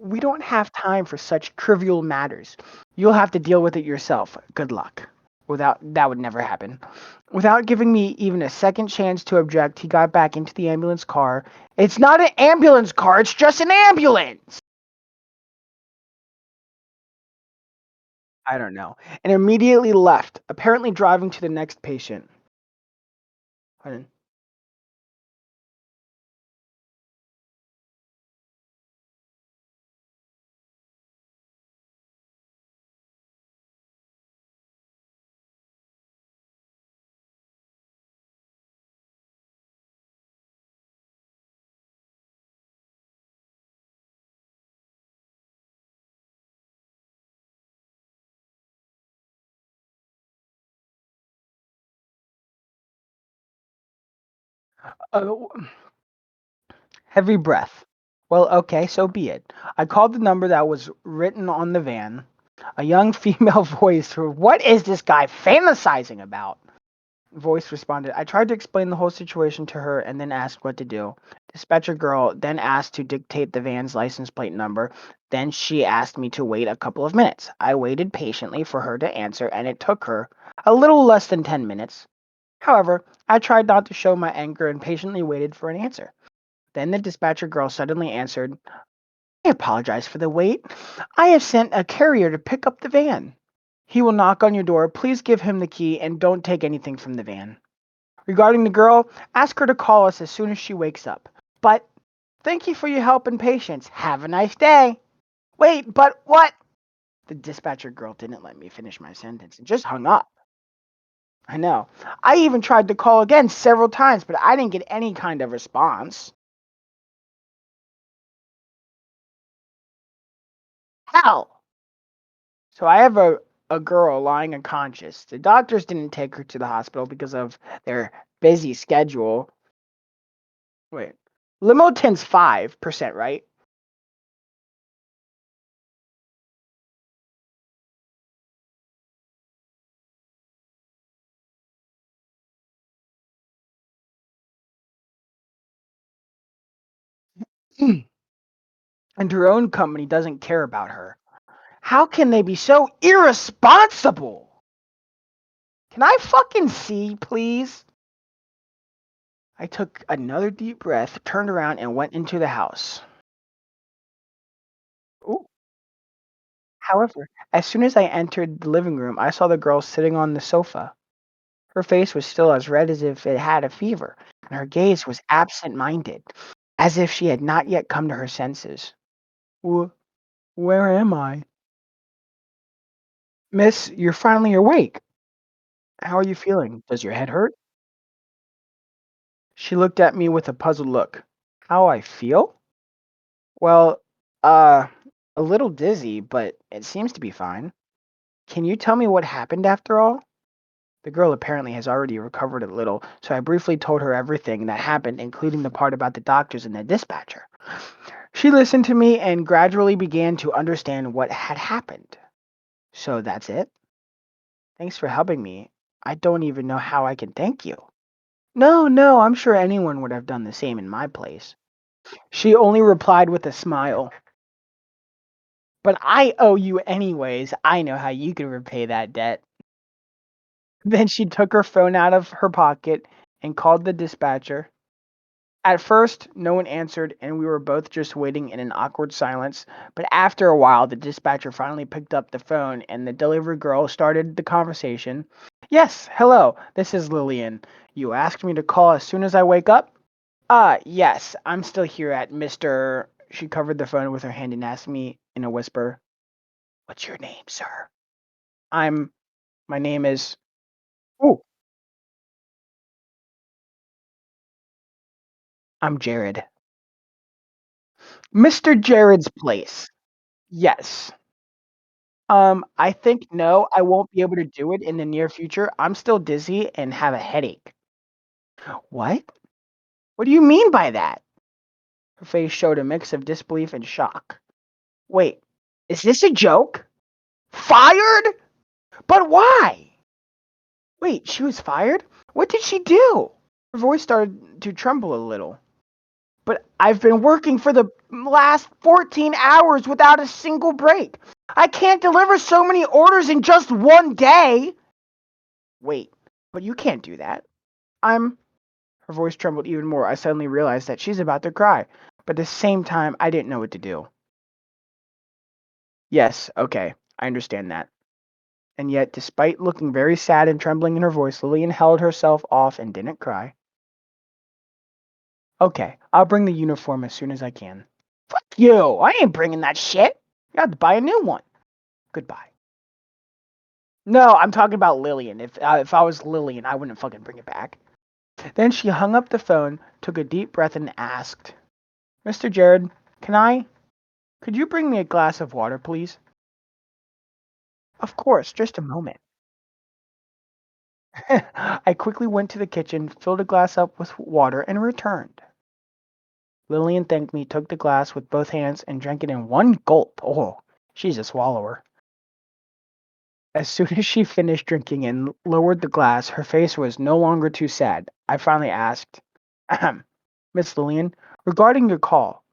We don't have time for such trivial matters. You'll have to deal with it yourself. Good luck. Without that would never happen. Without giving me even a second chance to object, he got back into the ambulance car. It's not an ambulance car, it's just an ambulance. I don't know. And immediately left, apparently driving to the next patient. Pardon. Uh, Heavy breath. Well, okay, so be it. I called the number that was written on the van. A young female voice. What is this guy fantasizing about? Voice responded. I tried to explain the whole situation to her and then asked what to do. Dispatcher girl then asked to dictate the van's license plate number. Then she asked me to wait a couple of minutes. I waited patiently for her to answer, and it took her a little less than 10 minutes. However, I tried not to show my anger and patiently waited for an answer. Then the dispatcher girl suddenly answered, I apologize for the wait. I have sent a carrier to pick up the van. He will knock on your door. Please give him the key and don't take anything from the van. Regarding the girl, ask her to call us as soon as she wakes up. But thank you for your help and patience. Have a nice day. Wait, but what? The dispatcher girl didn't let me finish my sentence and just hung up. I know. I even tried to call again several times, but I didn't get any kind of response. Hell! So I have a girl lying unconscious. The doctors didn't take her to the hospital because of their busy schedule. Wait. Limotin's 5%, right? And her own company doesn't care about her. How can they be so irresponsible? Can I fucking see, please? I took another deep breath, turned around, and went into the house. Ooh. However, as soon as I entered the living room, I saw the girl sitting on the sofa. Her face was still as red as if it had a fever, and her gaze was absent minded, as if she had not yet come to her senses. Where am I? Miss, you're finally awake. How are you feeling? Does your head hurt? She looked at me with a puzzled look. How I feel? Well, uh, a little dizzy, but it seems to be fine. Can you tell me what happened after all? The girl apparently has already recovered a little, so I briefly told her everything that happened, including the part about the doctors and the dispatcher. She listened to me and gradually began to understand what had happened. So that's it? Thanks for helping me. I don't even know how I can thank you. No, no, I'm sure anyone would have done the same in my place. She only replied with a smile. But I owe you anyways. I know how you can repay that debt. Then she took her phone out of her pocket and called the dispatcher. At first, no one answered, and we were both just waiting in an awkward silence. But after a while, the dispatcher finally picked up the phone, and the delivery girl started the conversation. Yes, hello, this is Lillian. You asked me to call as soon as I wake up? Yes, I'm still here at Mr. She covered the phone with her hand and asked me in a whisper, What's your name, sir? I'm, my name is, oh, I'm Jared. Mr. Jared's place. Yes. I think no, I won't be able to do it in the near future. I'm still dizzy and have a headache. What? What do you mean by that? Her face showed a mix of disbelief and shock. Wait, is this a joke? Fired? But why? Wait, she was fired? What did she do? Her voice started to tremble a little. But I've been working for the last 14 hours without a single break. I can't deliver so many orders in just one day. Wait, but you can't do that. I'm. Her voice trembled even more. I suddenly realized that she's about to cry, but at the same time, I didn't know what to do. Yes, okay, I understand that. And yet, despite looking very sad and trembling in her voice, Lillian held herself off and didn't cry. Okay, I'll bring the uniform as soon as I can. Fuck you! I ain't bringing that shit! You have to buy a new one. Goodbye. No, I'm talking about Lillian. If I was Lillian, I wouldn't fucking bring it back. Then she hung up the phone, took a deep breath, and asked, Mr. Jared, could you bring me a glass of water, please? Of course, just a moment. I quickly went to the kitchen, filled a glass up with water, and returned. Lillian thanked me, took the glass with both hands, and drank it in one gulp. Oh, she's a swallower. As soon as she finished drinking and lowered the glass, her face was no longer too sad. I finally asked, Ahem, Miss Lillian, regarding your call,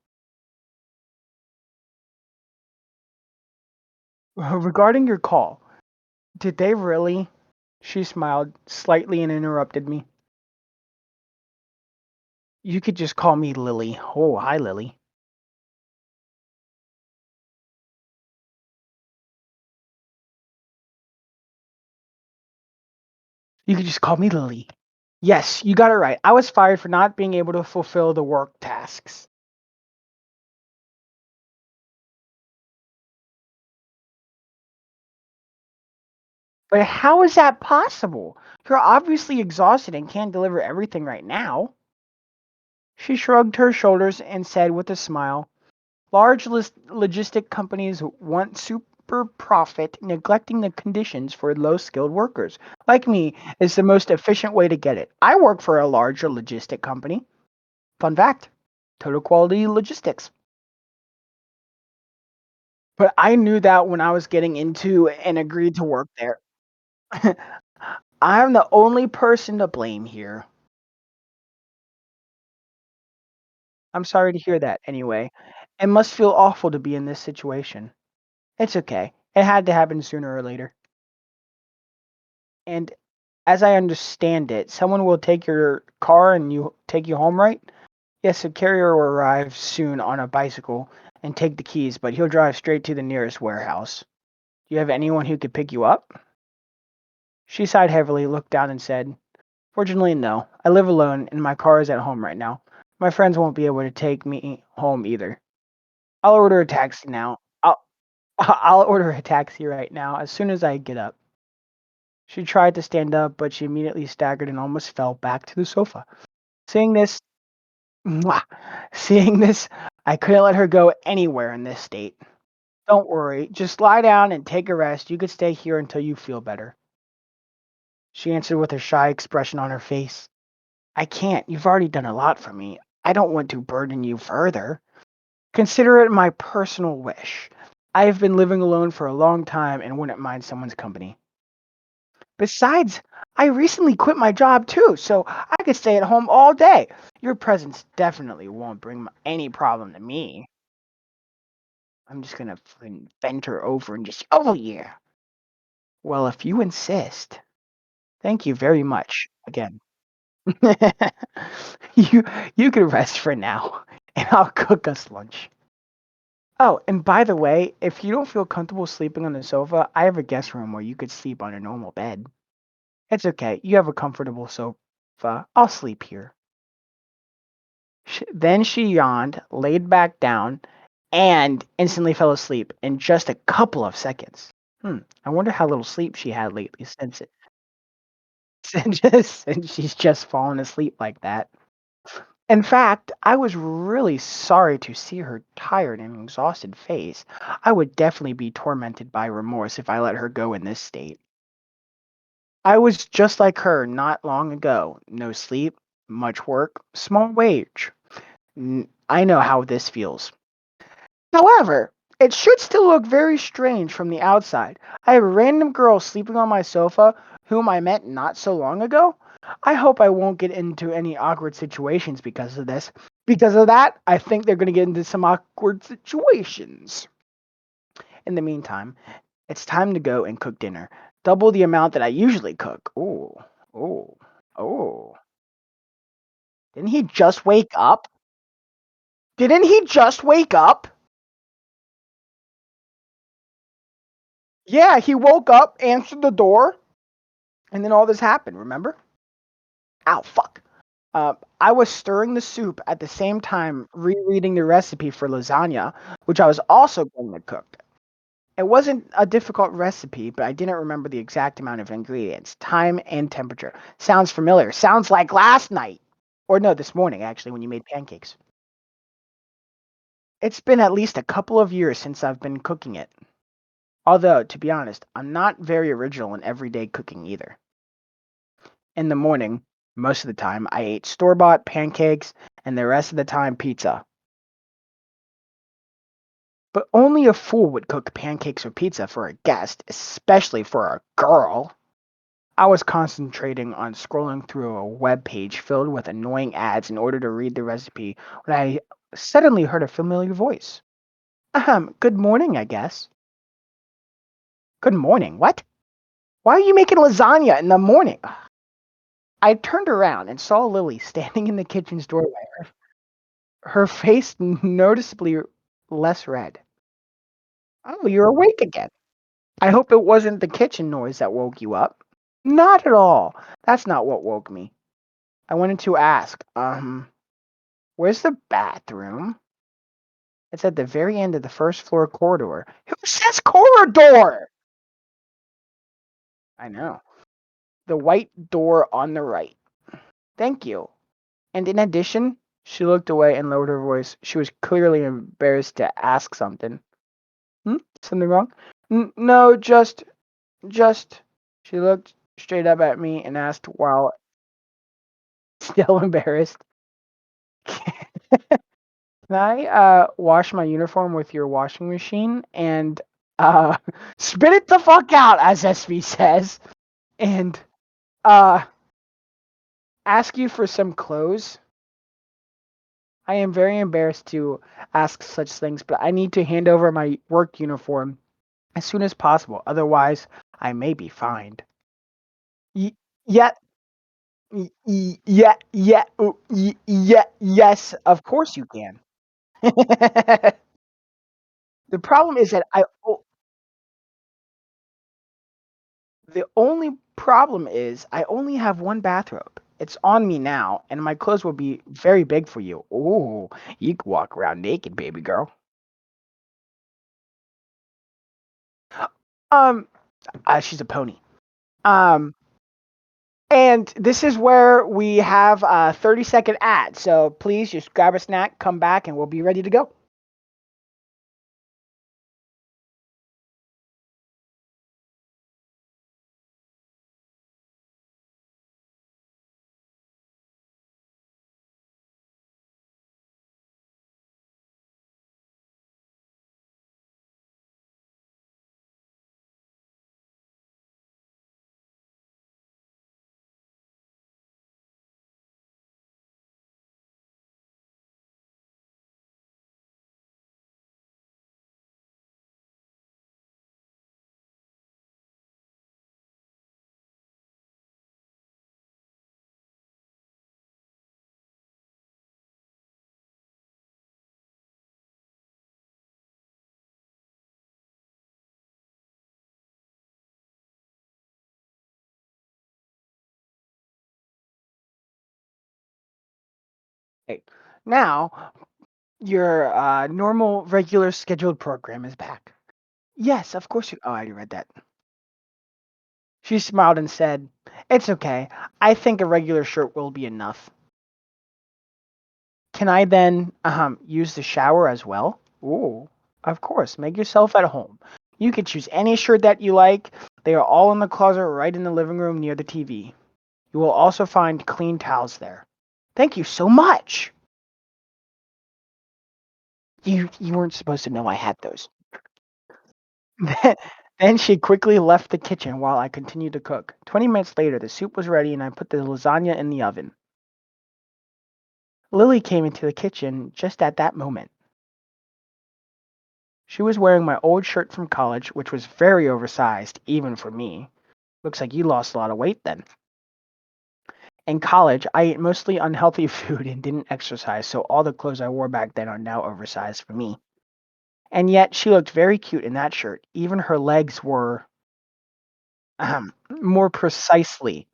regarding your call, did they really? She smiled slightly and interrupted me. You could just call me Lily. Oh, hi, Lily. You could just call me Lily. Yes, you got it right. I was fired for not being able to fulfill the work tasks. But how is that possible? You're obviously exhausted and can't deliver everything right now. She shrugged her shoulders and said with a smile, large logistic companies want super profit, neglecting the conditions for low skilled workers. Like me, is the most efficient way to get it. I work for a larger logistic company. Fun fact, Total Quality Logistics. But I knew that when I was getting into and agreed to work there. I'm the only person to blame here. I'm sorry to hear that anyway. It must feel awful to be in this situation. It's okay. It had to happen sooner or later. And as I understand it, someone will take your car and you take you home, right? Yes, a carrier will arrive soon on a bicycle and take the keys, but he'll drive straight to the nearest warehouse. Do you have anyone who could pick you up? She sighed heavily, looked down, and said, Fortunately, no. I live alone, and my car is at home right now. My friends won't be able to take me home either. I'll order a taxi now. I'll order a taxi right now as soon as I get up. She tried to stand up, but she immediately staggered and almost fell back to the sofa. Seeing this, mwah, seeing this, I couldn't let her go anywhere in this state. Don't worry, just lie down and take a rest. You could stay here until you feel better. She answered with a shy expression on her face. I can't. You've already done a lot for me. I don't want to burden you further. Consider it my personal wish. I have been living alone for a long time and wouldn't mind someone's company. Besides, I recently quit my job too, so I could stay at home all day. Your presence definitely won't bring any problem to me. I'm just gonna bend her over and just, oh yeah. Well, if you insist. Thank you very much again. you you can rest for now, and I'll cook us lunch. Oh, and by the way, if you don't feel comfortable sleeping on the sofa, I have a guest room where you could sleep on a normal bed. It's okay. You have a comfortable sofa. I'll sleep here. Then she yawned, laid back down, and instantly fell asleep in just a couple of seconds. I wonder how little sleep she had lately since she's just fallen asleep like that. In fact, I was really sorry to see her tired and exhausted face. I would definitely be tormented by remorse if I let her go in this state. I was just like her not long ago. No sleep, much work, small wage. I know how this feels. However, it should still look very strange from the outside. I have a random girl sleeping on my sofa whom I met not so long ago. I hope I won't get into any awkward situations because of this. Because of that, I think they're going to get into some awkward situations. In the meantime, it's time to go and cook dinner. Double the amount that I usually cook. Ooh, ooh, ooh. Didn't he just wake up? Didn't he just wake up? Yeah, he woke up, answered the door, and then all this happened, remember? Ow, fuck. I was stirring the soup at the same time rereading the recipe for lasagna, which I was also going to cook. It wasn't a difficult recipe, but I didn't remember the exact amount of ingredients, time, and temperature. Sounds familiar. Sounds like last night. Or no, this morning, actually, when you made pancakes. It's been at least a couple of years since I've been cooking it. Although, to be honest, I'm not very original in everyday cooking either. In the morning, most of the time, I ate store bought pancakes and the rest of the time, pizza. But only a fool would cook pancakes or pizza for a guest, especially for a girl. I was concentrating on scrolling through a web page filled with annoying ads in order to read the recipe when I suddenly heard a familiar voice. Good morning, I guess. Good morning. What? Why are you making lasagna in the morning? I turned around and saw Lily standing in the kitchen's doorway, her face noticeably less red. Oh, you're awake again. I hope it wasn't the kitchen noise that woke you up. Not at all. That's not what woke me. I wanted to ask, where's the bathroom? It's at the very end of the first floor corridor. Who says corridor? I know. The white door on the right. Thank you. And in addition, she looked away and lowered her voice. She was clearly embarrassed to ask something. Something wrong? No, just. She looked straight up at me and asked while still embarrassed. Can I wash my uniform with your washing machine and uh, spit it the fuck out, as SB says, and uh, ask you for some clothes? I am very embarrassed to ask such things, but I need to hand over my work uniform as soon as possible. Otherwise, I may be fined. Y- yeah, yes, of course you can. The problem is that the only problem is I only have one bathrobe. It's on me now, and my clothes will be very big for you. Oh, you can walk around naked, baby girl. Um, she's a pony. Um, and this is where we have a 30-second ad. So please just grab a snack, come back, and we'll be ready to go. Okay. Now, your normal, regular scheduled program is back. Yes, of course you. Oh, I already read that. She smiled and said, "It's okay. I think a regular shirt will be enough. Can I then use the shower as well?" Ooh, of course. Make yourself at home. You can choose any shirt that you like. They are all in the closet right in the living room near the TV. You will also find clean towels there. Thank you so much. You weren't supposed to know I had those. Then she quickly left the kitchen while I continued to cook. 20 minutes later, the soup was ready and I put the lasagna in the oven. Lily came into the kitchen just at that moment. She was wearing my old shirt from college, which was very oversized, even for me. Looks like you lost a lot of weight then. In college, I ate mostly unhealthy food and didn't exercise, so all the clothes I wore back then are now oversized for me. And yet, she looked very cute in that shirt. Even her legs were more precisely.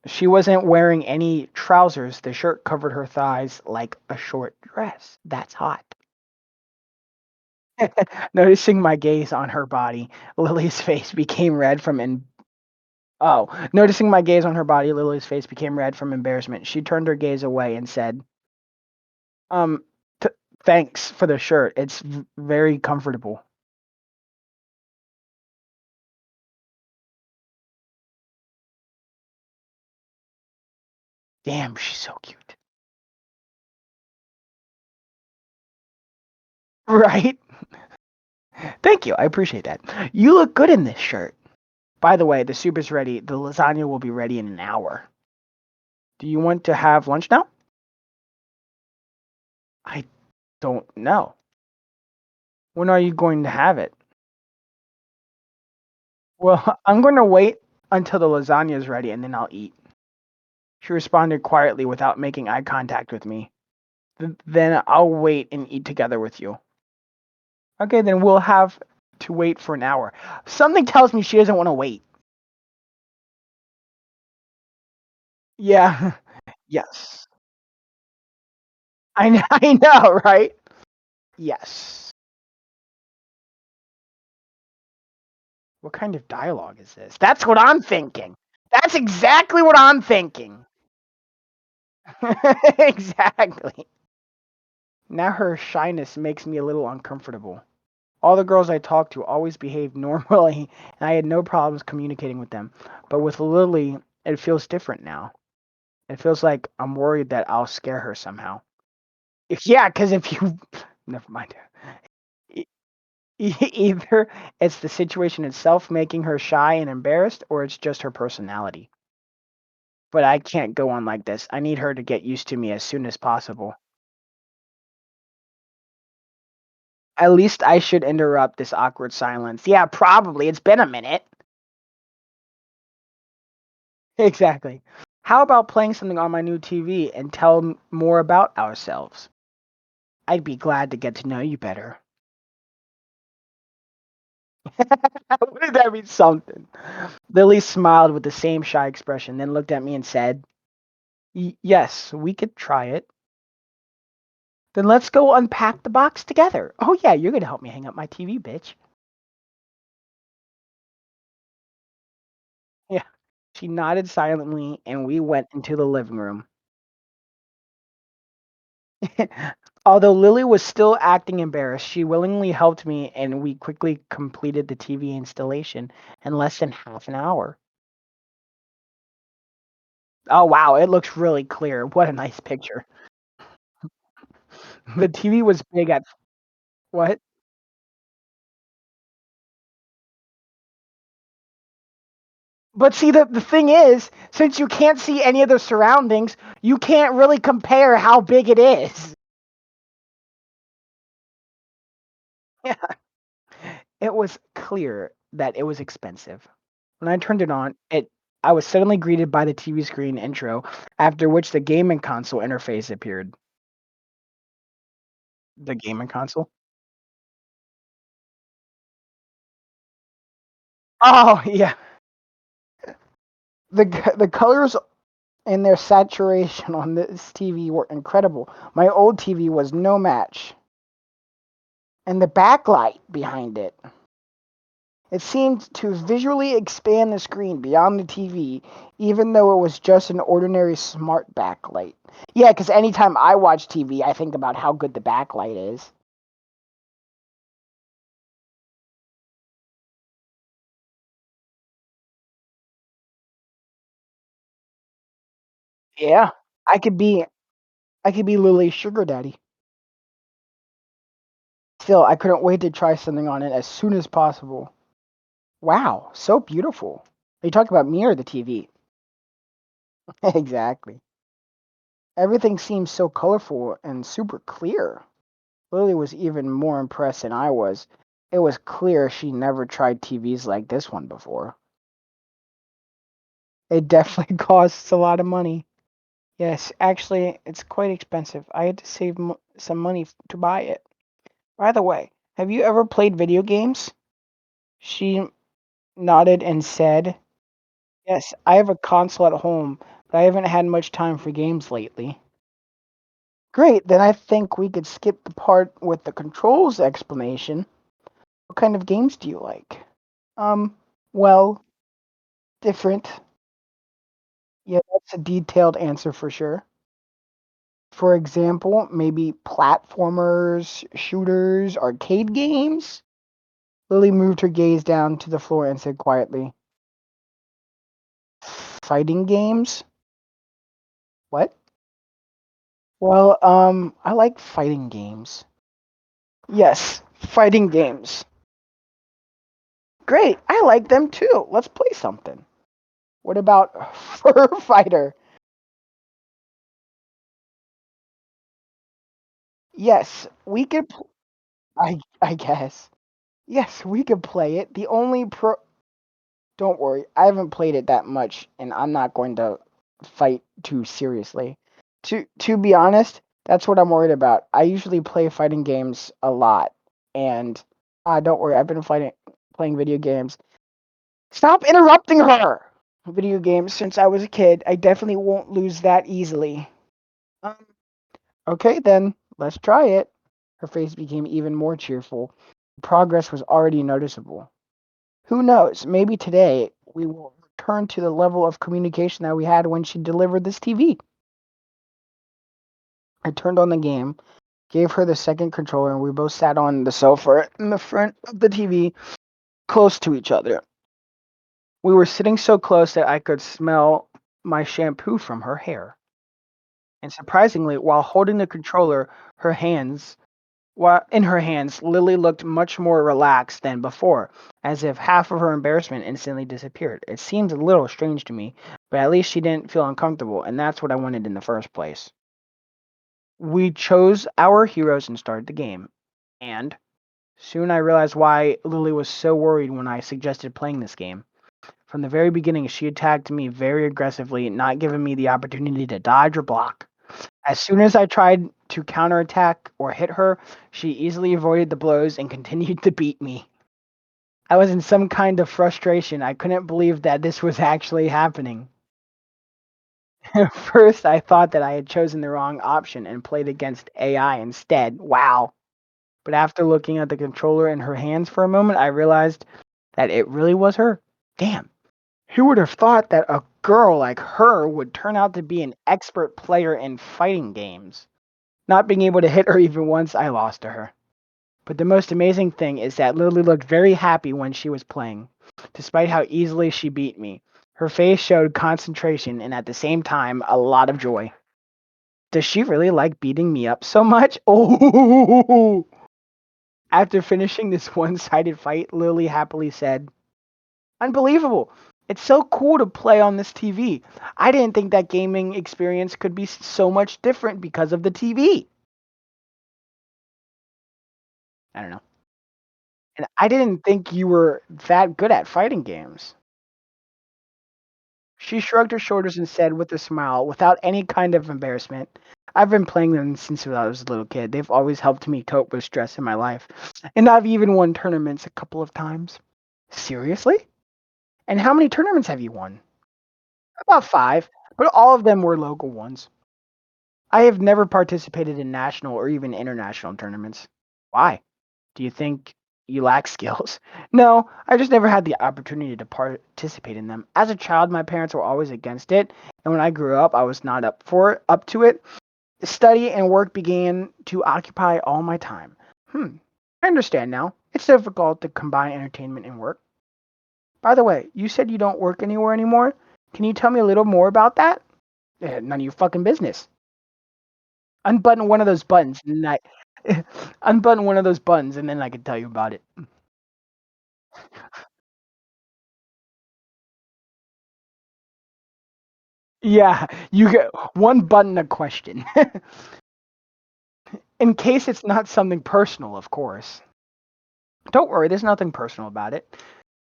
She wasn't wearing any trousers. The shirt covered her thighs like a short dress. That's hot. Noticing my gaze on her body, Lily's face became red from oh, noticing my gaze on her body, Lily's face became red from embarrassment. She turned her gaze away and said, "Um, t- thanks for the shirt. It's very comfortable." Damn, she's so cute. Right? Thank you. I appreciate that. You look good in this shirt. By the way, the soup is ready. The lasagna will be ready in an hour. Do you want to have lunch now? I don't know. When are you going to have it? Well, I'm going to wait until the lasagna is ready and then I'll eat. She responded quietly without making eye contact with me. Then I'll wait and eat together with you. Okay, then we'll have to wait for an hour. Something tells me she doesn't want to wait. Yeah. Yes. I know, right? Yes. What kind of dialogue is this? That's what I'm thinking. That's exactly what I'm thinking. Exactly. Now her shyness makes me a little uncomfortable. All the girls I talked to always behaved normally, and I had no problems communicating with them. But with Lily, it feels different now. It feels like I'm worried that I'll scare her somehow. Yeah, because if you, never mind. E- Either it's the situation itself making her shy and embarrassed, or it's just her personality. But I can't go on like this. I need her to get used to me as soon as possible. At least I should interrupt this awkward silence. Yeah, probably. It's been a minute. Exactly. How about playing something on my new TV and tell more about ourselves? I'd be glad to get to know you better. Wouldn't that be something? Lily smiled with the same shy expression, then looked at me and said, Yes, we could try it. Then let's go unpack the box together. Oh, yeah, you're going to help me hang up my TV, bitch. Yeah. She nodded silently, and we went into the living room. Although Lily was still acting embarrassed, she willingly helped me, and we quickly completed the TV installation in less than half an hour. Oh, wow, it looks really clear. What a nice picture. The TV was big at what? But see, the thing is, since you can't see any of the surroundings, you can't really compare how big it is. Yeah. It was clear that it was expensive. When I turned it on, I was suddenly greeted by the TV screen intro, after which the gaming console interface appeared. The gaming console? Oh, yeah. The colors and their saturation on this TV were incredible. My old TV was no match. And the backlight behind it. It seemed to visually expand the screen beyond the TV, even though it was just an ordinary smart backlight. Yeah, because anytime I watch TV, I think about how good the backlight is. Yeah, I could be I could be Lily's sugar daddy. Still, I couldn't wait to try something on it as soon as possible. Wow, so beautiful. Are you talking about me or the TV? Exactly. Everything seemed so colorful and super clear. Lily was even more impressed than I was. It was clear she never tried TVs like this one before. It definitely costs a lot of money. Yes, actually, it's quite expensive. I had to save some money to buy it. By the way, have you ever played video games? She nodded and said, yes, I have a console at home, but I haven't had much time for games lately. Great, then I think we could skip the part with the controls explanation. What kind of games do you like? Um, well, different. Yeah, that's a detailed answer for sure. For example, maybe platformers, shooters, arcade games? Lily moved her gaze down to the floor and said quietly, fighting games? What? Well, I like fighting games. Yes, fighting games. Great, I like them too. Let's play something. What about Fur Fighter? Yes, we could. I guess. Yes, we could play it. The only pro. Don't worry, I haven't played it that much, and I'm not going to fight too seriously. To be honest, that's what I'm worried about. I usually play fighting games a lot, and don't worry, I've been playing video games. Stop interrupting her. Video games since I was a kid. I definitely won't lose that easily. Um, okay, then let's try it. Her face became even more cheerful. Progress was already noticeable. Who knows? Maybe today we will return to the level of communication that we had when she delivered this TV. I turned on the game, gave her the second controller, and we both sat on the sofa in the front of the TV, close to each other. We were sitting so close that I could smell my shampoo from her hair. And surprisingly, while holding the controller, her hands while in her hands, Lily looked much more relaxed than before, as if half of her embarrassment instantly disappeared. It seemed a little strange to me, but at least she didn't feel uncomfortable, and that's what I wanted in the first place. We chose our heroes and started the game, and soon I realized why Lily was so worried when I suggested playing this game. From the very beginning, she attacked me very aggressively, not giving me the opportunity to dodge or block. As soon as I tried to counterattack or hit her, she easily avoided the blows and continued to beat me. I was in some kind of frustration. I couldn't believe that this was actually happening. At first, I thought that I had chosen the wrong option and played against AI instead. Wow. But after looking at the controller in her hands for a moment, I realized that it really was her. Damn. Who would have thought that a girl like her would turn out to be an expert player in fighting games? Not being able to hit her even once, I lost to her. But the most amazing thing is that Lily looked very happy when she was playing, despite how easily she beat me. Her face showed concentration and at the same time a lot of joy. Does she really like beating me up so much? Oh! After finishing this one sided fight, Lily happily said, unbelievable! It's so cool to play on this TV. I didn't think that gaming experience could be so much different because of the TV. I don't know. And I didn't think you were that good at fighting games. She shrugged her shoulders and said with a smile, without any kind of embarrassment, I've been playing them since I was a little kid. They've always helped me cope with stress in my life. And I've even won tournaments a couple of times. Seriously? And how many tournaments have you won? About five, but all of them were local ones. I have never participated in national or even international tournaments. Why? Do you think you lack skills? No, I just never had the opportunity to participate in them. As a child, my parents were always against it, and when I grew up, I was not up to it. Study and work began to occupy all my time. I understand now. It's difficult to combine entertainment and work. By the way, you said you don't work anywhere anymore. Can you tell me a little more about that? None of your fucking business. Unbutton one of those buttons, and then I unbutton one of those buttons, and then I can tell you about it. Yeah, you get one button a question. In case it's not something personal, of course. Don't worry, there's nothing personal about it.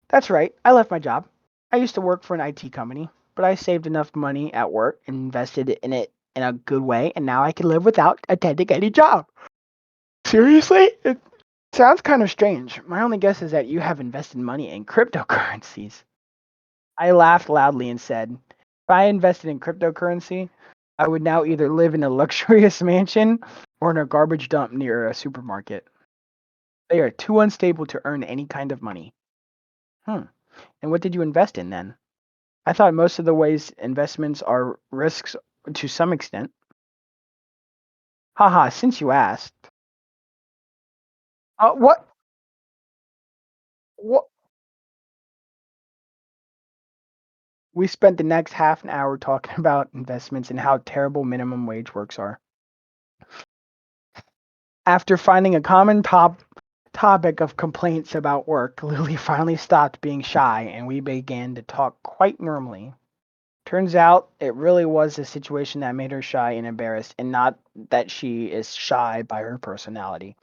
That's right, I left my job. I used to work for an IT company, but I saved enough money at work and invested in it in a good way, and now I can live without attending any job. Seriously? It sounds kind of strange. My only guess is that you have invested money in cryptocurrencies. I laughed loudly and said, if I invested in cryptocurrency, I would now either live in a luxurious mansion or in a garbage dump near a supermarket. They are too unstable to earn any kind of money. Hmm. And what did you invest in then? I thought most of the ways investments are risks to some extent. Haha, since you asked. What? What? We spent the next half an hour talking about investments and how terrible minimum wage works are. After finding a common topic of complaints about work, Lily finally stopped being shy and we began to talk quite normally. Turns out it really was the situation that made her shy and embarrassed, and not that she is shy by her personality.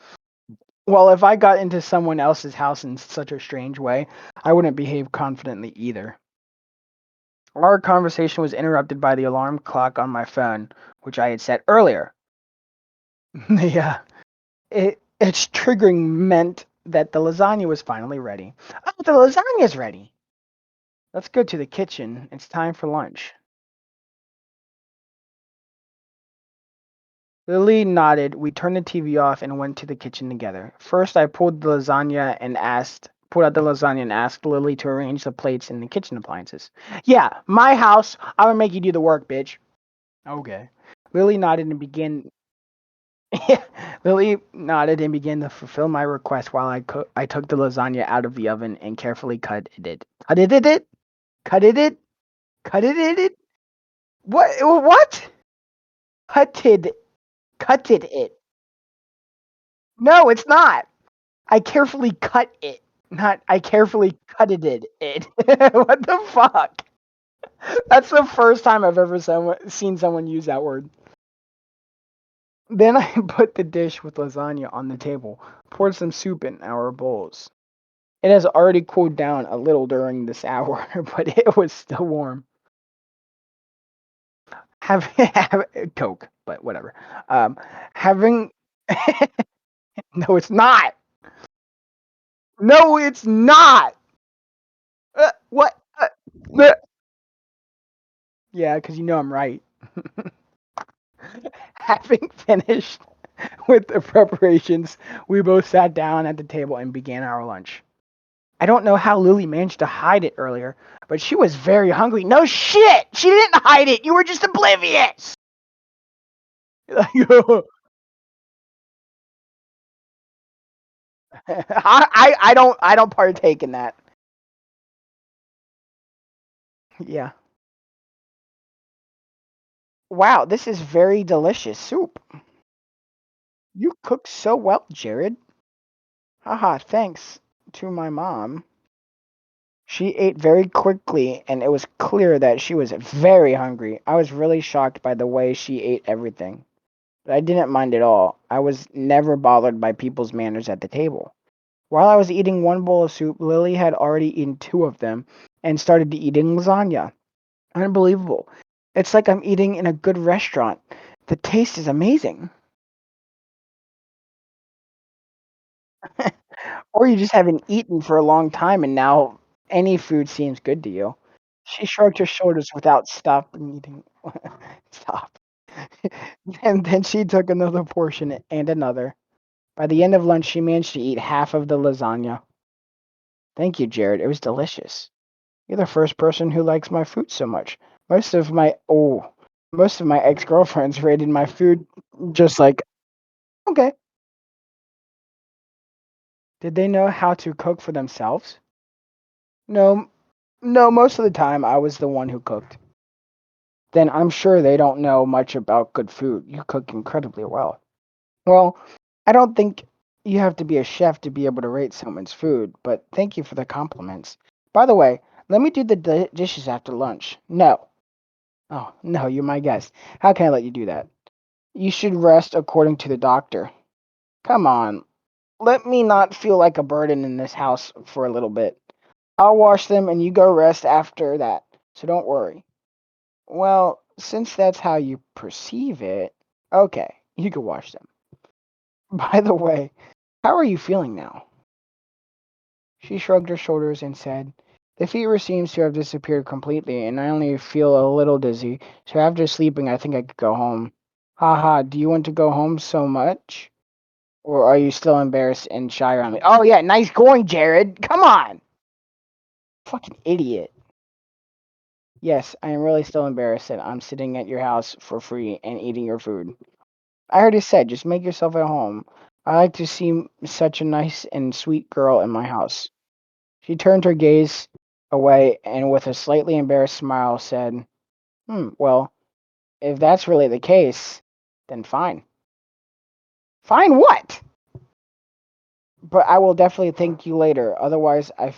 Well, if I got into someone else's house in such a strange way, I wouldn't behave confidently either. Our conversation was interrupted by the alarm clock on my phone, which I had set earlier. Yeah, its triggering meant that the lasagna was finally ready. Oh, the lasagna's ready. Let's go to the kitchen. It's time for lunch. Lily nodded. We turned the TV off and went to the kitchen together. First, I pulled out the lasagna and asked Lily to arrange the plates and the kitchen appliances. Yeah, my house. I'm gonna make you do the work, bitch. Okay. Lily nodded and began. Lily nodded and began to fulfill my request while I took the lasagna out of the oven and carefully cut it. Cut it. Cut it. Cut it. What? What? Cutted. Cutted it. No, it's not. I carefully cut it. Not I carefully cutted it. What the fuck? That's the first time I've ever seen someone use that word. Then I put the dish with lasagna on the table, poured some soup in our bowls. It has already cooled down a little during this hour, but it was still warm. Have Coke, but whatever. Um, having no, it's not. No, it's not. What? Uh, yeah, because you know I'm right. Having finished with the preparations, we both sat down at the table and began our lunch. I don't know how Lily managed to hide it earlier, but she was very hungry. No shit! She didn't hide it! You were just oblivious! I don't partake in that. Yeah. Wow, this is very delicious soup. You cook so well, Jared. Haha, thanks to my mom. She ate very quickly, and it was clear that she was very hungry. I was really shocked by the way she ate everything. But I didn't mind at all. I was never bothered by people's manners at the table. While I was eating one bowl of soup, Lily had already eaten two of them and started eating lasagna. Unbelievable. It's like I'm eating in a good restaurant. The taste is amazing. Or you just haven't eaten for a long time and now any food seems good to you. She shrugged her shoulders without stopping eating. Stop. And then she took another portion and another. By the end of lunch, she managed to eat half of the lasagna. Thank you, Jared. It was delicious. You're the first person who likes my food so much. Most of my oh, most of my ex-girlfriends rated my food just like okay. Did they know how to cook for themselves? No, no, most of the time I was the one who cooked. Then I'm sure they don't know much about good food. You cook incredibly well. Well, I don't think you have to be a chef to be able to rate someone's food, but thank you for the compliments. By the way, let me do the dishes after lunch. No. Oh, no, you're my guest. How can I let you do that? You should rest according to the doctor. Come on, let me not feel like a burden in this house for a little bit. I'll wash them and you go rest after that, so don't worry. Well, since that's how you perceive it, okay, you can wash them. By the way, how are you feeling now? She shrugged her shoulders and said, the fever seems to have disappeared completely, and I only feel a little dizzy, so after sleeping, I think I could go home. Haha, do you want to go home so much? Or are you still embarrassed and shy around me? Oh, yeah, nice going, Jared. Come on. Fucking idiot. Yes, I am really still embarrassed that I'm sitting at your house for free and eating your food. I already said, just make yourself at home. I like to see such a nice and sweet girl in my house. She turned her gaze away and with a slightly embarrassed smile said, well, if that's really the case, then fine. Fine what? But I will definitely thank you later. Otherwise, I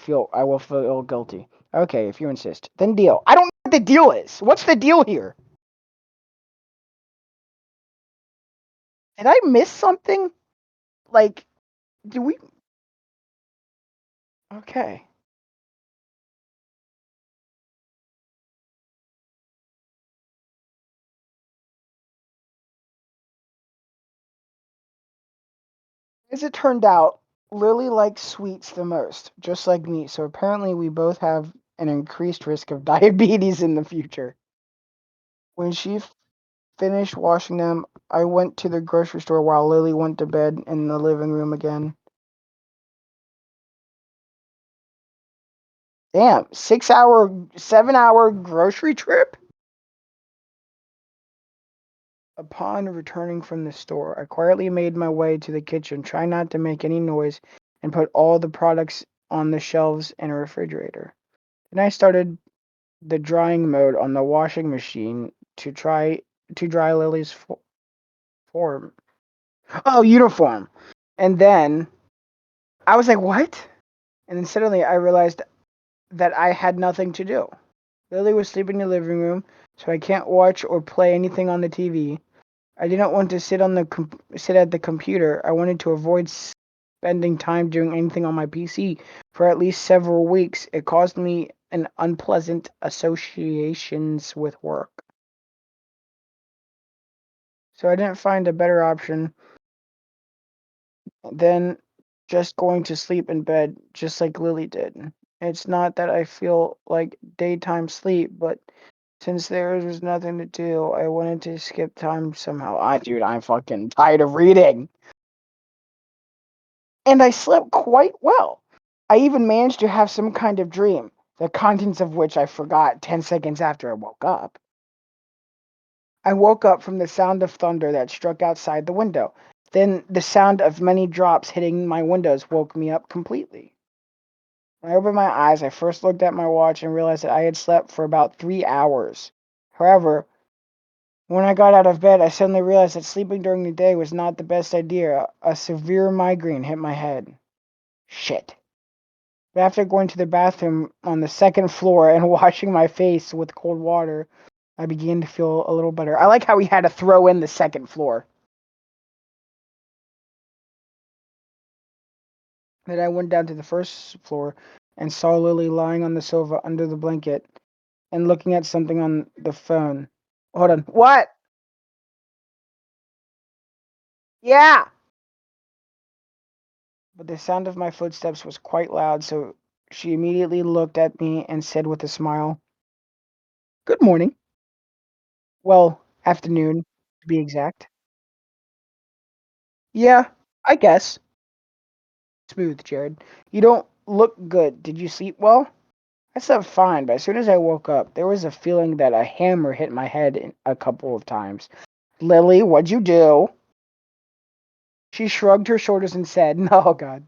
will feel guilty. Okay, if you insist. Then deal. I don't know what the deal is. What's the deal here? Did I miss something? Like, do we? Okay. As it turned out, Lily likes sweets the most, just like me. So apparently, we both have an increased risk of diabetes in the future. When she finished washing them, I went to the grocery store while Lily went to bed in the living room again. Damn, 6 hour, 7 hour grocery trip? Upon returning from the store, I quietly made my way to the kitchen, trying not to make any noise, and put all the products on the shelves in a refrigerator. Then I started the drying mode on the washing machine to dry Lily's form. Oh, uniform. And then I was like, "What?" And then suddenly I realized that I had nothing to do. Lily was sleeping in the living room, so I can't watch or play anything on the TV. I didn't want to sit at the computer. I wanted to avoid spending time doing anything on my PC for at least several weeks. It caused me an unpleasant associations with work. So I didn't find a better option than just going to sleep in bed just like Lily did. It's not that I feel like daytime sleep, but since there was nothing to do, I wanted to skip time somehow. Dude, I'm fucking tired of reading. And I slept quite well. I even managed to have some kind of dream, the contents of which I forgot 10 seconds after I woke up. I woke up from the sound of thunder that struck outside the window. Then the sound of many drops hitting my windows woke me up completely. When I opened my eyes, I first looked at my watch and realized that I had slept for about 3 hours. However, when I got out of bed, I suddenly realized that sleeping during the day was not the best idea. A severe migraine hit my head. Shit. But after going to the bathroom on the second floor and washing my face with cold water, I began to feel a little better. I like how he had to throw in the second floor. Then I went down to the first floor and saw Lily lying on the sofa under the blanket and looking at something on the phone. Hold on. What? Yeah. But the sound of my footsteps was quite loud, so she immediately looked at me and said with a smile, good morning. Well, afternoon, to be exact. Yeah, I guess. Smooth, Jared. You don't look good. Did you sleep well? I slept fine, but as soon as I woke up, there was a feeling that a hammer hit my head a couple of times. Lily, what'd you do? She shrugged her shoulders and said, no, God.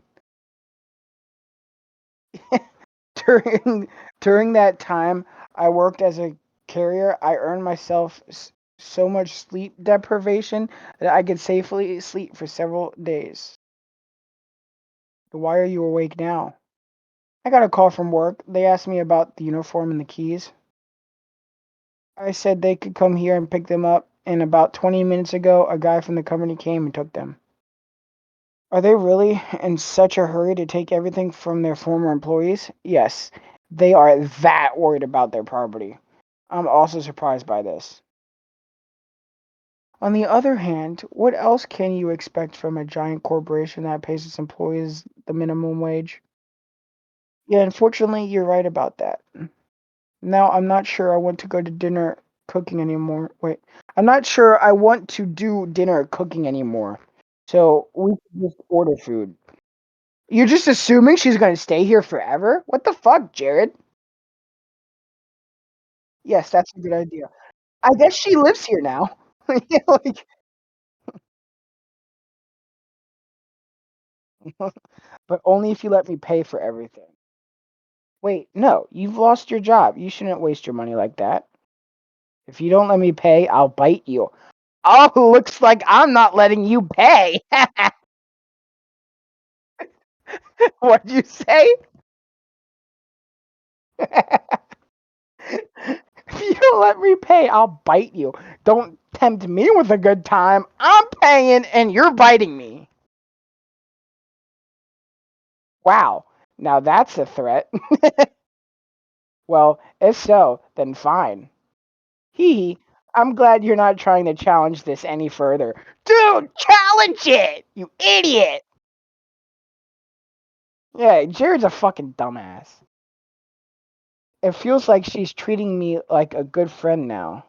during during that time I worked as a carrier, I earned myself so much sleep deprivation that I could safely sleep for several days. Why are you awake now? I got a call from work. They asked me about the uniform and the keys. I said they could come here and pick them up, and about 20 minutes ago, a guy from the company came and took them. Are they really in such a hurry to take everything from their former employees? Yes, they are that worried about their property. I'm also surprised by this. On the other hand, what else can you expect from a giant corporation that pays its employees the minimum wage? Yeah, unfortunately, you're right about that. Now, I'm not sure I want to go to dinner cooking anymore. Wait, I'm not sure I want to do dinner cooking anymore. So we can just order food. You're just assuming she's going to stay here forever? What the fuck, Jared? Yes, that's a good idea. I guess she lives here now. Yeah, like, but only if you let me pay for everything. Wait, no, you've lost your job. You shouldn't waste your money like that. If you don't let me pay, I'll bite you. Oh, looks like I'm not letting you pay. What'd you say? If you don't let me pay, I'll bite you. Don't tempt me with a good time. I'm paying and you're biting me. Wow, now that's a threat. Well, if so, then fine. Hee hee. I'm glad you're not trying to challenge this any further. Dude, challenge it! You idiot! Yeah, Jared's a fucking dumbass. It feels like she's treating me like a good friend now.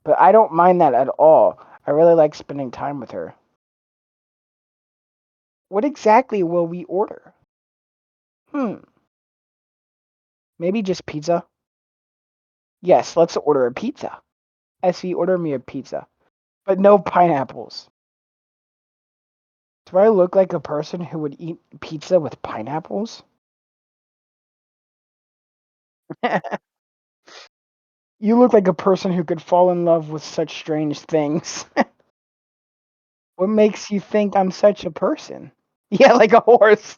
But I don't mind that at all. I really like spending time with her. What exactly will we order? Hmm, maybe just pizza? Yes, let's order a pizza. SV, order me a pizza. But no pineapples. Do I look like a person who would eat pizza with pineapples? You look like a person who could fall in love with such strange things. What makes you think I'm such a person? Yeah, like a horse.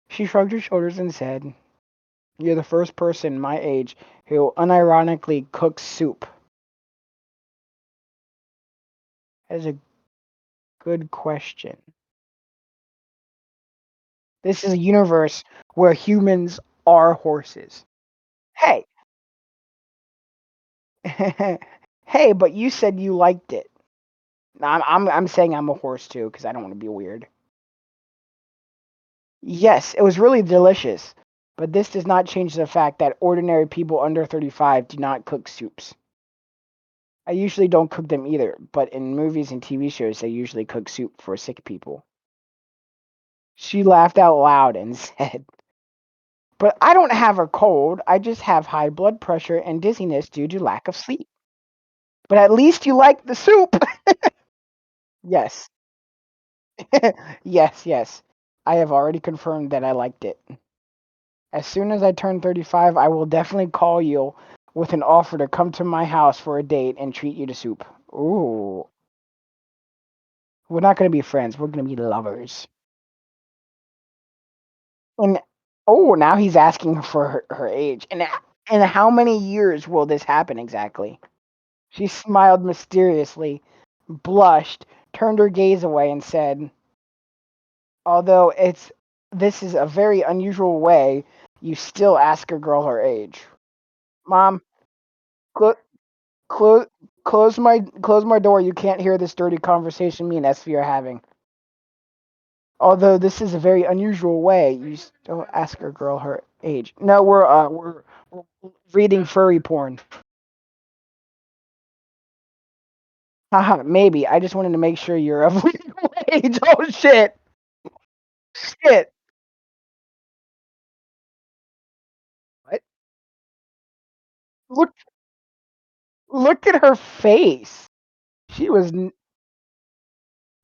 She shrugged her shoulders and said, you're the first person my age who unironically cooks soup. That is a good question. This is a universe where humans are horses. Hey, hey, but you said you liked it. I'm saying I'm a horse too because I don't want to be weird. Yes, it was really delicious, but this does not change the fact that ordinary people under 35 do not cook soups. I usually don't cook them either, but in movies and TV shows, they usually cook soup for sick people. She laughed out loud and said, but I don't have a cold. I just have high blood pressure and dizziness due to lack of sleep. But at least you like the soup. Yes. Yes, yes. I have already confirmed that I liked it. As soon as I turn 35, I will definitely call you with an offer to come to my house for a date and treat you to soup. Ooh. We're not going to be friends. We're going to be lovers. And oh, now he's asking for her age. And how many years will this happen exactly? She smiled mysteriously, blushed, turned her gaze away, and said, although this is a very unusual way, you still ask a girl her age. Mom, clo- clo- close my door. You can't hear this dirty conversation me and SV are having. Although this is a very unusual way, you still ask a girl her age. No, we're reading furry porn. Haha, maybe. I just wanted to make sure you're of legal age. Oh shit. Shit. What? Look look at her face. She was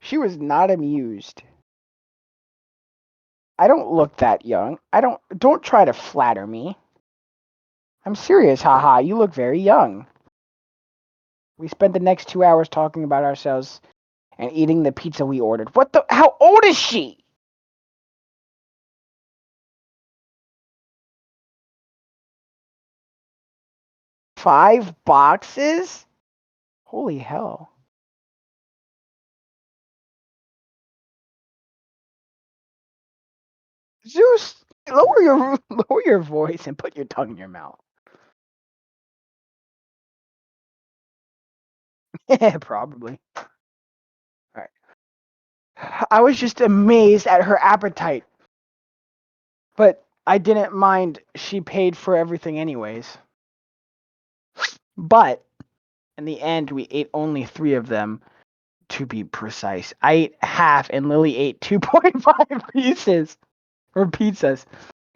she was not amused. I don't look that young. I don't try to flatter me. I'm serious, haha. You look very young. We spent the next 2 hours talking about ourselves and eating the pizza we ordered. What the how old is she? 5 boxes? Holy hell. Zeus, lower your voice and put your tongue in your mouth. Yeah, probably. All right. I was just amazed at her appetite, but I didn't mind. She paid for everything anyways. But in the end, we ate only 3 of them, to be precise. I ate half, and Lily ate 2.5 pieces or pizzas.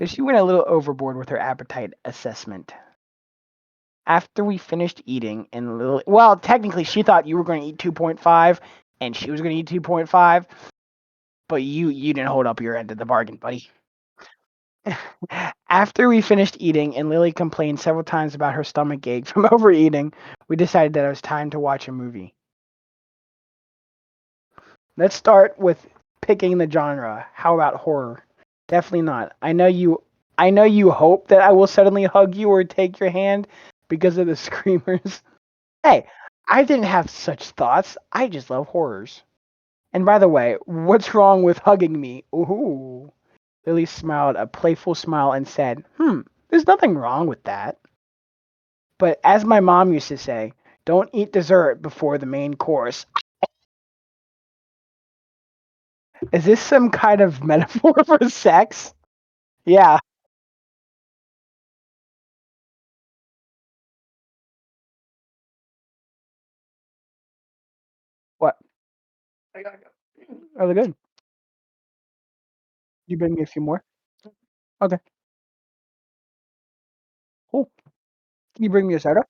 So she went a little overboard with her appetite assessment. After we finished eating, and Lily, well, technically, she thought you were going to eat 2.5, and she was going to eat 2.5, but you didn't hold up your end of the bargain, buddy. After we finished eating, and Lily complained several times about her stomach ache from overeating, we decided that it was time to watch a movie. Let's start with picking the genre. How about horror? Definitely not. I know you hope that I will suddenly hug you or take your hand because of the screamers. Hey, I didn't have such thoughts. I just love horrors. And by the way, what's wrong with hugging me? Ooh. Lily smiled a playful smile and said, there's nothing wrong with that. But as my mom used to say, don't eat dessert before the main course. Is this some kind of metaphor for sex? Yeah. What? I gotta go. Oh, they're good. You bring me a few more? Okay, cool. Can you bring me a soda?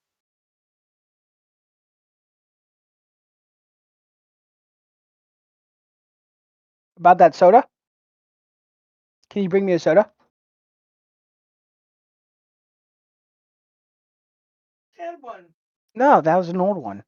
About that soda? Can you bring me a soda? Had one. No, that was an old one.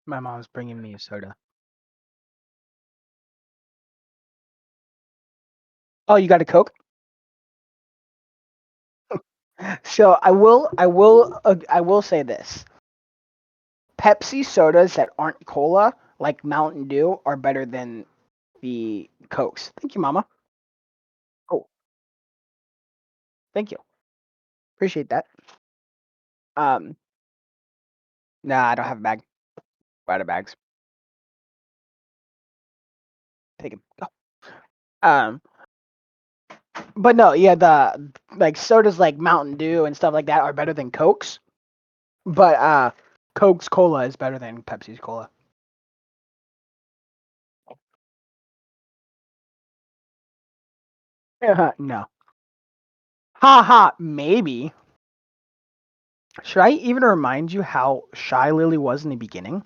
My mom's bringing me a soda. Oh, you got a Coke? So I will say this: Pepsi sodas that aren't cola, like Mountain Dew, are better than the Cokes. Thank you, Mama. Oh, thank you. Appreciate that. Um, nah, I don't have a bag. We're out of bags. Take it. Go. Um, but no, yeah, the like sodas like Mountain Dew and stuff like that are better than Cokes. But Coke's cola is better than Pepsi's cola. No. Ha ha, maybe. Should I even remind you how shy Lily was in the beginning?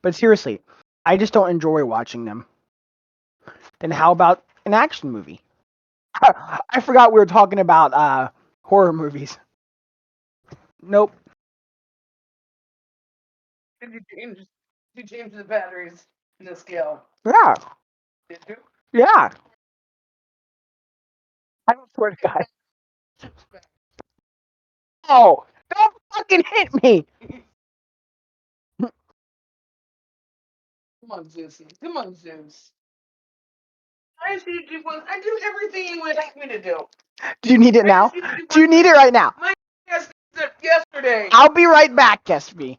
But seriously, I just don't enjoy watching them. Then how about an action movie? I forgot we were talking about horror movies. Nope. Did you change the batteries in the scale? Yeah. Did you? Yeah. I don't swear to God. Oh, don't fucking hit me. Come on, Zeus. Come on, Zeus. I asked you to do one. I do everything you would like me to do. Do you need it I now? asked you to do Do you one need it right now? my ass yesterday. I'll be right back, Gatsby.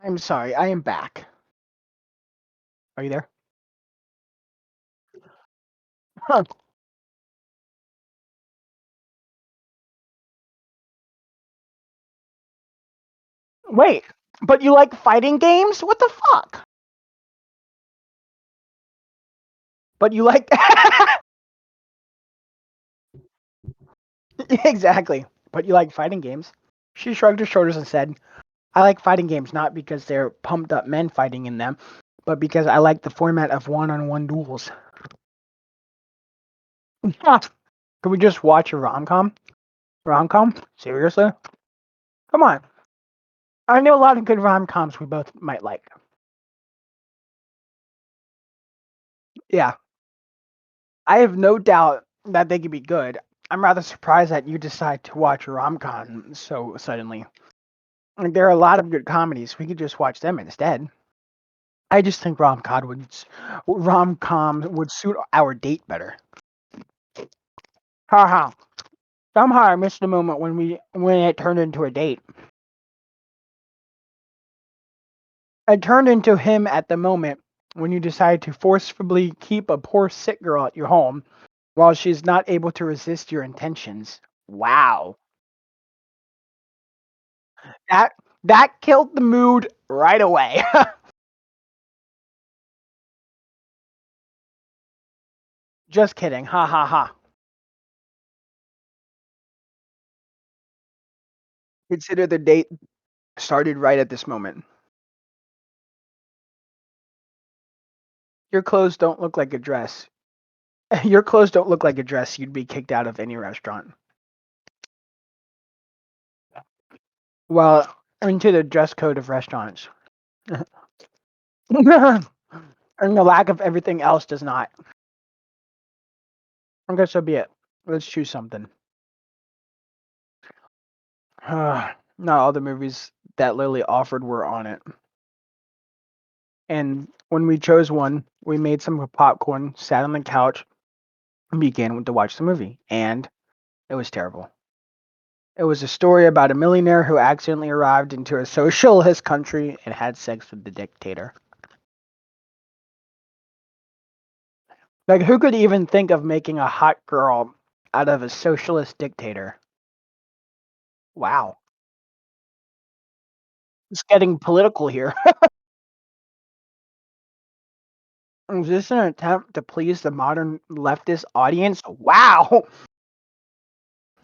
I'm sorry, I am back. Are you there? Huh. Wait, but you like fighting games? What the fuck? But you like exactly. But you like fighting games. She shrugged her shoulders and said, I like fighting games not because they're pumped up men fighting in them, but because I like the format of one-on-one duels. Can we just watch a rom-com? Rom-com? Seriously? Come on. I know a lot of good rom-coms we both might like. Yeah, I have no doubt that they could be good. I'm rather surprised that you decide to watch a rom-com so suddenly. Like, there are a lot of good comedies. We could just watch them instead. I just think rom-coms would suit our date better. Haha. Somehow I missed the moment when it turned into a date. It turned into him at the moment when you decide to forcefully keep a poor sick girl at your home while she's not able to resist your intentions. Wow. That that killed the mood right away. Just kidding. Ha ha ha. Consider the date started right at this moment. Your clothes don't look like a dress. Your clothes don't look like a dress. You'd be kicked out of any restaurant. Well, into the dress code of restaurants. And the lack of everything else does not. I guess so be it. Let's choose something. Not all the movies that Lily offered were on it. And when we chose one, we made some popcorn, sat on the couch, and began to watch the movie. And it was terrible. It was a story about a millionaire who accidentally arrived into a socialist country and had sex with the dictator. Like, who could even think of making a hot girl out of a socialist dictator? Wow. It's getting political here. Is this an attempt to please the modern leftist audience? Wow.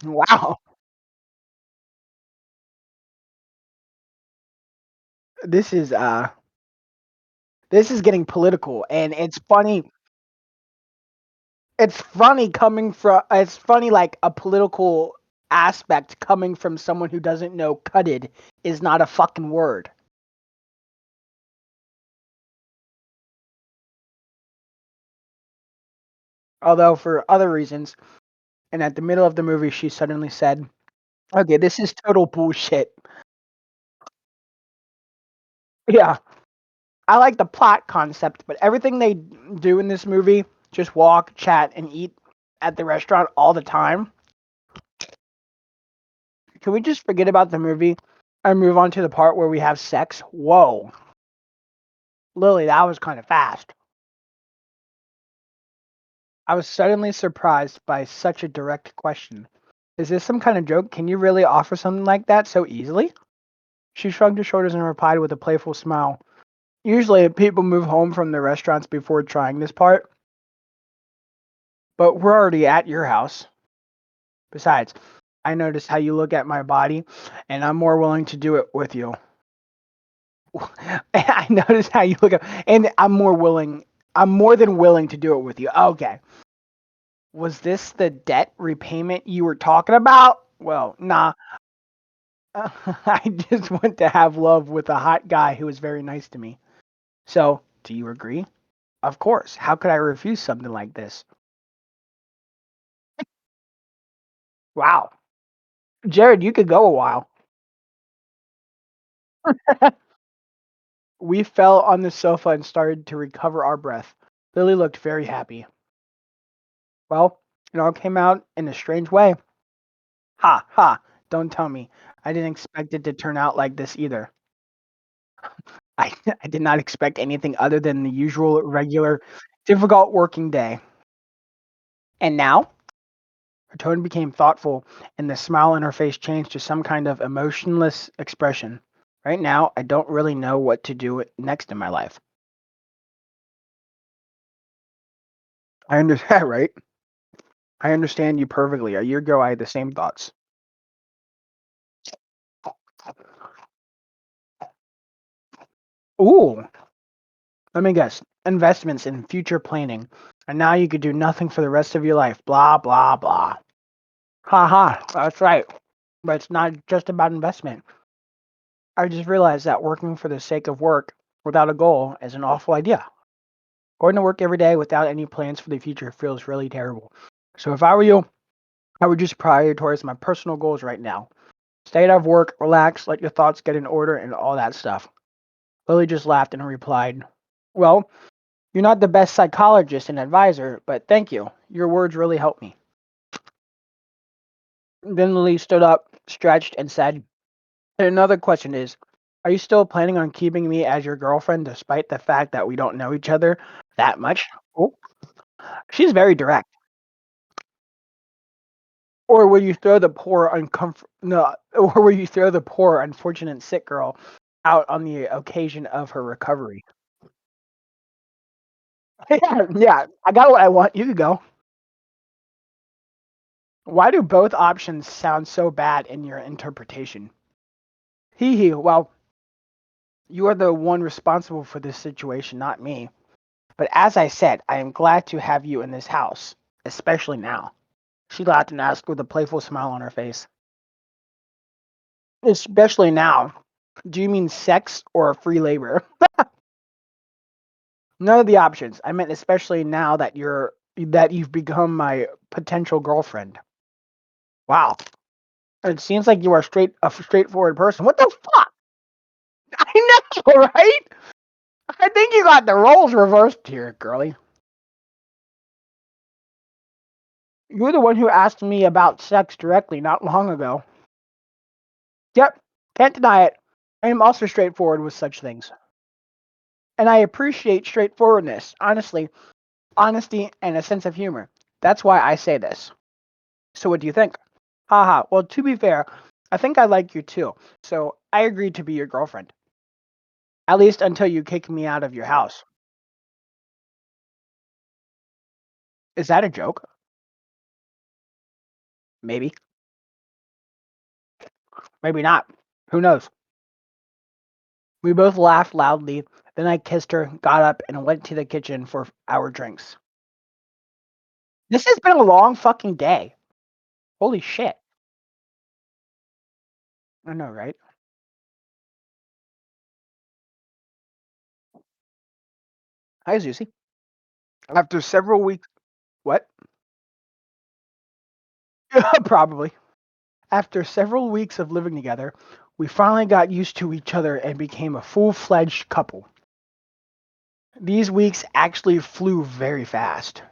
Wow. This is uh this is getting political, and it's funny like a political aspect coming from someone who doesn't know cutted is not a fucking word. Although for other reasons, and at the middle of the movie she suddenly said, okay, this is total bullshit. Yeah. I like the plot concept, but everything they do in this movie, just walk, chat, and eat at the restaurant all the time. Can we just forget about the movie and move on to the part where we have sex? Whoa. Lily, that was kind of fast. I was suddenly surprised by such a direct question. Is this some kind of joke? Can you really offer something like that so easily? She shrugged her shoulders and replied with a playful smile. Usually, people move home from the restaurants before trying this part, but we're already at your house. Besides, I noticed how you look at my body, and I'm more willing to do it with you. I noticed how you look at, and I'm more than willing to do it with you. Okay. Was this the debt repayment you were talking about? Well, nah. I just want to have love with a hot guy who is very nice to me. So, do you agree? Of course. How could I refuse something like this? Wow. Jared, you could go a while. We fell on the sofa and started to recover our breath. Lily looked very happy. Well, it all came out in a strange way. Ha ha. Don't tell me. I didn't expect it to turn out like this either. I I did not expect anything other than the usual, regular, difficult working day. And now her tone became thoughtful, and the smile on her face changed to some kind of emotionless expression. Right now, I don't really know what to do next in my life. I understand, right? I understand you perfectly. A year ago, I had the same thoughts. Ooh, let me guess. Investments in future planning. And now you could do nothing for the rest of your life. Blah, blah, blah. Ha ha, that's right. But it's not just about investment. I just realized that working for the sake of work without a goal is an awful idea. Going to work every day without any plans for the future feels really terrible. So if I were you, I would just prioritize my personal goals right now. Stay out of work, relax, let your thoughts get in order, and all that stuff. Lily just laughed and replied, "Well, you're not the best psychologist and advisor, but thank you. Your words really helped me." Then Lily stood up, stretched, and said, "And another question is, are you still planning on keeping me as your girlfriend despite the fact that we don't know each other that much?" Oh, she's very direct. Or will you throw the poor no, or will you throw the poor unfortunate sick girl out on the occasion of her recovery? Yeah, yeah, I got what I want. You can go. Why do both options sound so bad in your interpretation? Hee hee. Well, you are the one responsible for this situation, not me. But as I said, I am glad to have you in this house, especially now. She laughed and asked with a playful smile on her face. Especially now. Do you mean sex or free labor? None of the options. I meant especially now that you've become my potential girlfriend. Wow. It seems like you are a straightforward person. What the fuck? I know, right? I think you got the roles reversed here, girlie. You're the one who asked me about sex directly not long ago. Yep, can't deny it. I am also straightforward with such things. And I appreciate straightforwardness, honestly, honesty, and a sense of humor. That's why I say this. So what do you think? Haha. Well, to be fair, I think I like you too. So I agreed to be your girlfriend. At least until you kick me out of your house. Is that a joke? Maybe. Maybe not. Who knows? We both laughed loudly. Then I kissed her, got up, and went to the kitchen for our drinks. This has been a long fucking day. Holy shit. I know, right? Hi, Zuzi. After several weeks. What? Probably. After several weeks of living together, we finally got used to each other and became a full fledged couple. These weeks actually flew very fast.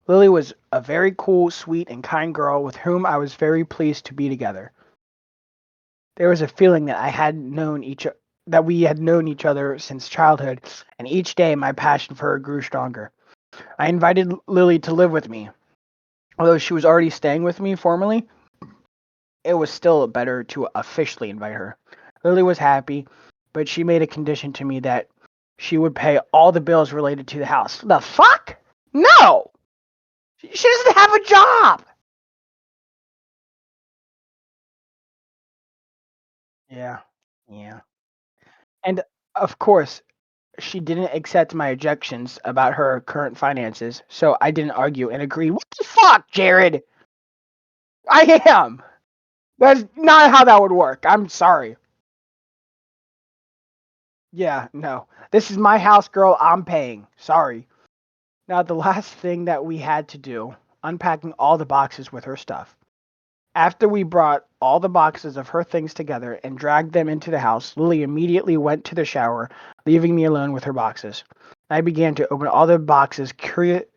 Lily was a very cool, sweet, and kind girl with whom I was very pleased to be together. There was a feeling that we had known each other since childhood, and each day my passion for her grew stronger. I invited Lily to live with me. Although she was already staying with me formally, it was still better to officially invite her. Lily was happy, but she made a condition to me that she would pay all the bills related to the house. The fuck? No! She doesn't have a job! Yeah. Yeah. And of course, she didn't accept my objections about her current finances, so I didn't argue and agreed. What the fuck, Jared? I am. That's not how that would work. I'm sorry. Yeah, no. This is my house, girl. I'm paying. Sorry. Now, the last thing that we had to do, unpacking all the boxes with her stuff. After we brought all the boxes of her things together and dragged them into the house, Lily immediately went to the shower, leaving me alone with her boxes. I began to open all the boxes, curiously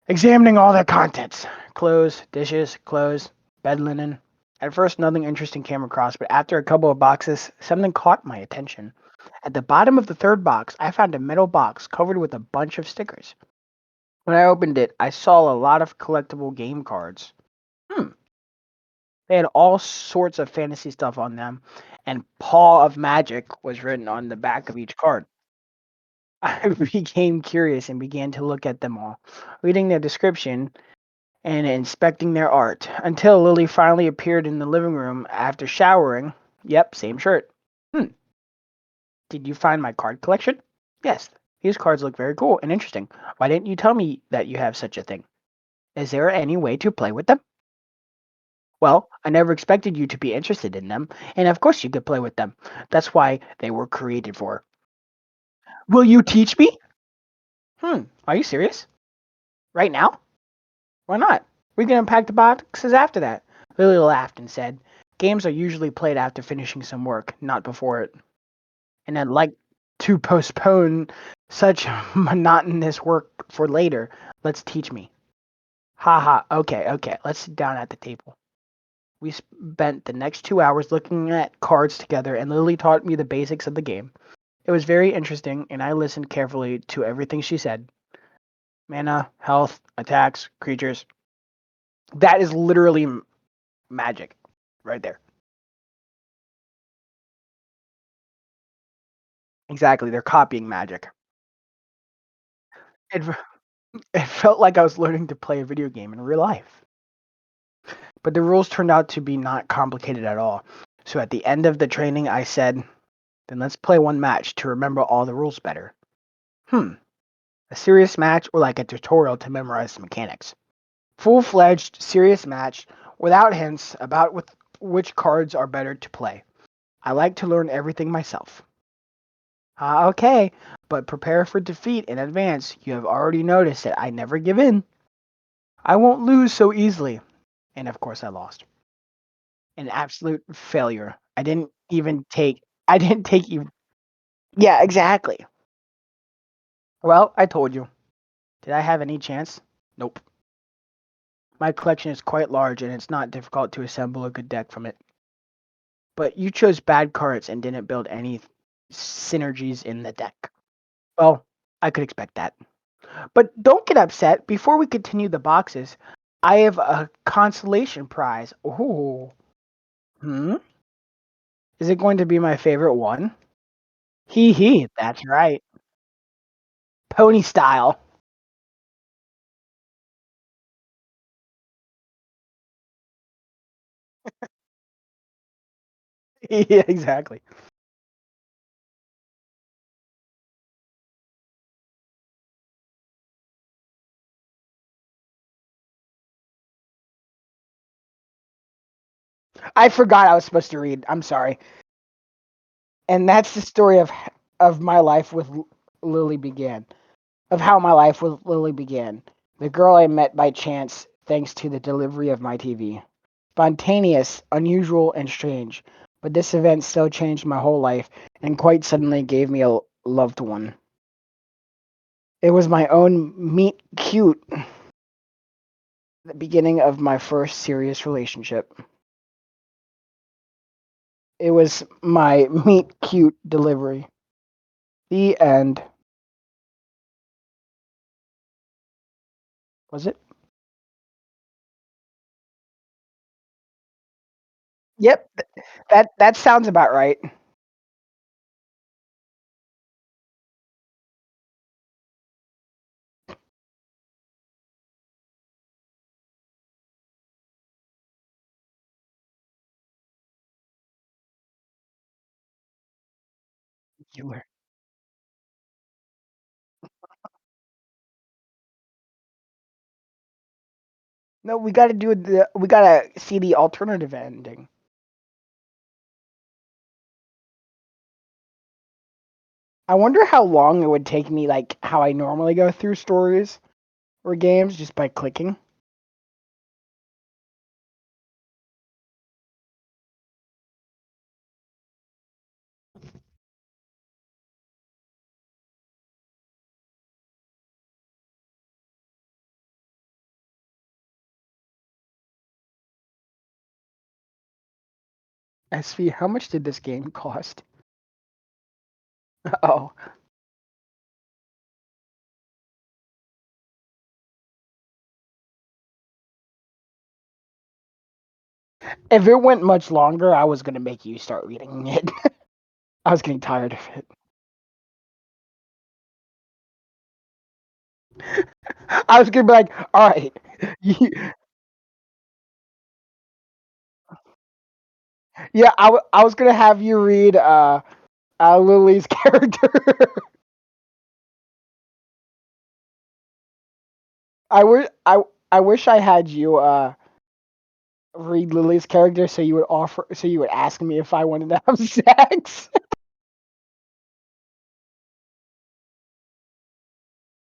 examining all their contents: clothes, dishes, clothes, bed linen. At first, nothing interesting came across, but after a couple of boxes, something caught my attention. At the bottom of the third box, I found a metal box covered with a bunch of stickers. When I opened it, I saw a lot of collectible game cards. Hmm. They had all sorts of fantasy stuff on them, and Paw of Magic was written on the back of each card. I became curious and began to look at them all, reading their description and inspecting their art, until Lily finally appeared in the living room after showering. Yep, same shirt. Hmm. Did you find my card collection? Yes. These cards look very cool and interesting. Why didn't you tell me that you have such a thing? Is there any way to play with them? Well, I never expected you to be interested in them, and of course you could play with them. That's why they were created for. Will you teach me? Are you serious? Right now? Why not? We can unpack the boxes after that. Lily laughed and said, games are usually played after finishing some work, not before it. And I'd like to postpone such monotonous work for later. Let's teach me. Haha, okay, okay, let's sit down at the table. We spent the next 2 hours looking at cards together, and Lily taught me the basics of the game. It was very interesting, and I listened carefully to everything she said. Mana, health, attacks, creatures. That is literally magic right there. Exactly, they're copying magic. It, it felt like I was learning to play a video game in real life. But the rules turned out to be not complicated at all. So at the end of the training, I said, then let's play one match to remember all the rules better. Hmm, a serious match or like a tutorial to memorize the mechanics? Full-fledged serious match without hints about which cards are better to play. I like to learn everything myself. Okay, but prepare for defeat in advance. You have already noticed that I never give in. I won't lose so easily. And of course, I lost. An absolute failure. I didn't take even. Yeah, exactly. Well, I told you. Did I have any chance? Nope. My collection is quite large and it's not difficult to assemble a good deck from it. But you chose bad cards and didn't build any synergies in the deck. Well, I could expect that. But don't get upset. Before we continue the boxes, I have a consolation prize. Ooh. Hmm? Is it going to be my favorite one? Hee hee, that's right. Pony style. Yeah, exactly. I forgot I was supposed to read. I'm sorry. And that's the story of my life with Lily began. Of how my life with Lily began. The girl I met by chance thanks to the delivery of my TV. Spontaneous, unusual, and strange. But this event still changed my whole life and quite suddenly gave me a loved one. It was my own meet cute, the beginning of my first serious relationship. It was my meet cute delivery. The end. Was it? Yep, that sounds about right. You were. No, we gotta see the alternative ending. I wonder how long it would take me, like how I normally go through stories or games, just by clicking. SV, how much did this game cost? Oh, if it went much longer, I was gonna make you start reading it. I was getting tired of it. I was gonna be like, all right, yeah, I was gonna have you read Lily's character. I wish I had you read Lily's character so you would ask me if I wanted to have sex.